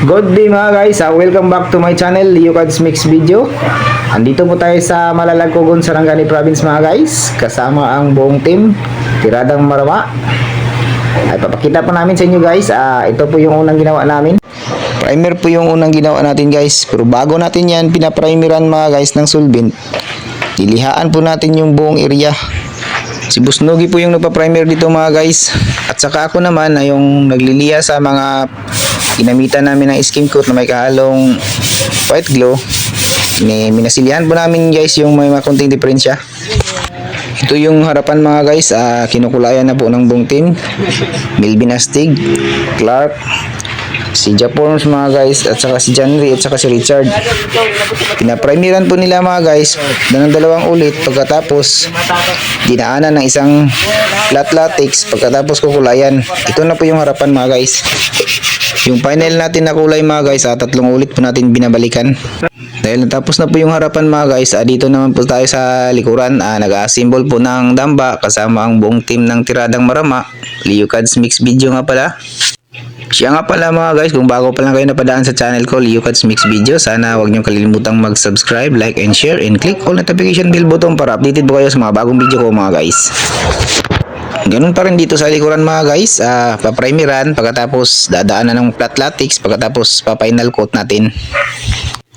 Good day mga guys, welcome back to my channel, Leocads Mix Video. Andito po tayo sa Malalagkogon, Sarangani Province mga guys, kasama ang buong team, Tiradang Marama. Ay papakita po namin sa inyo guys, ito po yung unang ginawa namin. Primer po yung unang ginawa natin guys, pero bago natin yan pinaprimeran mga guys ng solvent, dilihaan po natin yung buong area. Si Busnogi po yung nagpa-primer dito mga guys, at saka ako naman ay yung nagliliha sa mga ginamitan namin ng skim coat na may kahalong white glow. Minasilihan po namin guys yung may makunting diferensya. Ito yung harapan mga guys, kinukulayan na po ng buong team. Melvin Astig, Clark, si Japorms mga guys, at saka si Janry, at saka si Richard. Pinaprimeran po nila mga guys ng dalawang ulit, pagkatapos dinaanan ng isang flat latex, pagkatapos kukulayan. Ito na po yung harapan mga guys. Yung final natin na kulay mga guys, tatlong ulit po natin binabalikan. Dahil natapos na po yung harapan mga guys, dito naman po tayo sa likuran. Nag-assemble po ng damba kasama ang buong team ng Tiradang Marama. Leocads Mix Video nga pala. Siya nga pala mga guys, kung bago pa lang kayo napadaan sa channel ko, Leocads Mix Video, sana huwag niyong kalilimutang mag-subscribe, like and share, and click all notification bell button para updated po kayo sa mga bagong video ko mga guys. Ganun pa rin dito sa likuran mga guys, paprimeran, pagkatapos dadaanan ng flat latex, pagkatapos pa-final coat natin.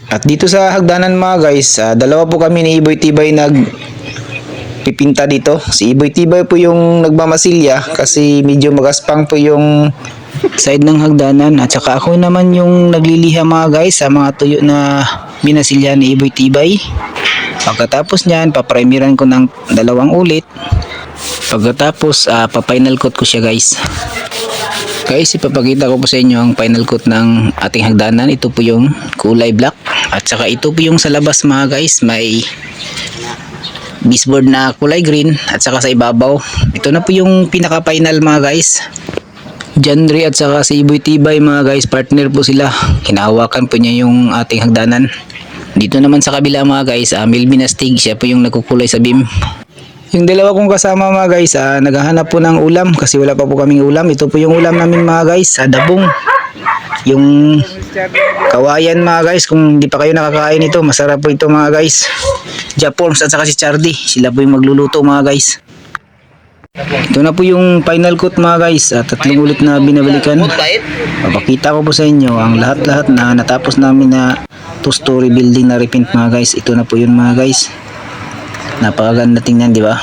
At dito sa hagdanan mga guys, dalawa po kami ni Iboy Tibay nagpipinta dito. Si Iboy Tibay po yung nagmamasilya kasi medyo magaspang po yung side ng hagdanan, at saka ako naman yung nagliliha mga guys sa mga tuyo na binasilya ni Iboy Tibay. Pagkatapos nyan, paprimeran ko ng dalawang ulit. Pagkatapos pa-final coat ko siya guys. Guys, ipapakita ko po sa inyo ang final coat ng ating hagdanan. Ito po yung kulay black, at saka ito po yung sa labas mga guys, may baseboard na kulay green, at saka sa ibabaw. Ito na po yung pinaka final mga guys. Janry at saka si Iboy Tibay mga guys, partner po sila. Hinahawakan po niya yung ating hagdanan. Dito naman sa kabila mga guys, Melvin Astig, siya po yung nagkukulay sa beam. Yung dalawa kong kasama mga guys, naghahanap po ng ulam kasi wala pa po kaming ulam. Ito po yung ulam namin mga guys, dabong. Yung kawayan mga guys, kung di pa kayo nakakain ito, masarap po ito mga guys. Japorms at saka si Chardy, sila po yung magluluto mga guys. Ito na po yung final coat mga guys, tatlong ulit na binabalikan. Papakita ko po sa inyo ang lahat-lahat na natapos namin na 2-story building na repaint mga guys. Ito na po yun mga guys. Napakaganda tingnan, di ba?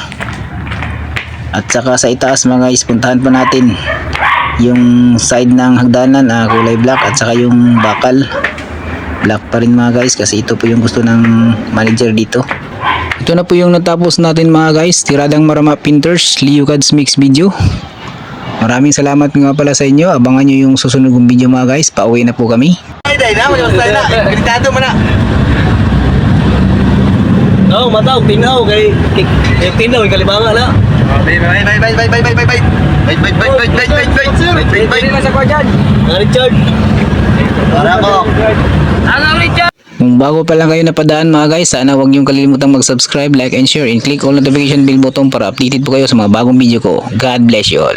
At saka sa itaas mga guys, puntahan pa natin yung side ng hagdanan, kulay black, at saka yung bakal black pa rin mga guys kasi ito po yung gusto ng manager dito. Ito na po yung natapos natin mga guys, Tiradang Marama Painters, Leocads Mix Video. Maraming salamat nga pala sa inyo. Abangan nyo yung susunod kong video mga guys. Pauwi na po kami. No, mataw, tinaw kay tinaw kay kalibangan na. Bye. Richard. Para ko. Richard. Kung bago pa lang kayo napadaan mga guys, sana huwag niyong kalilimutang mag-subscribe, like and share, and click all notification bell button para updated po kayo sa mga bagong video ko. God bless you all.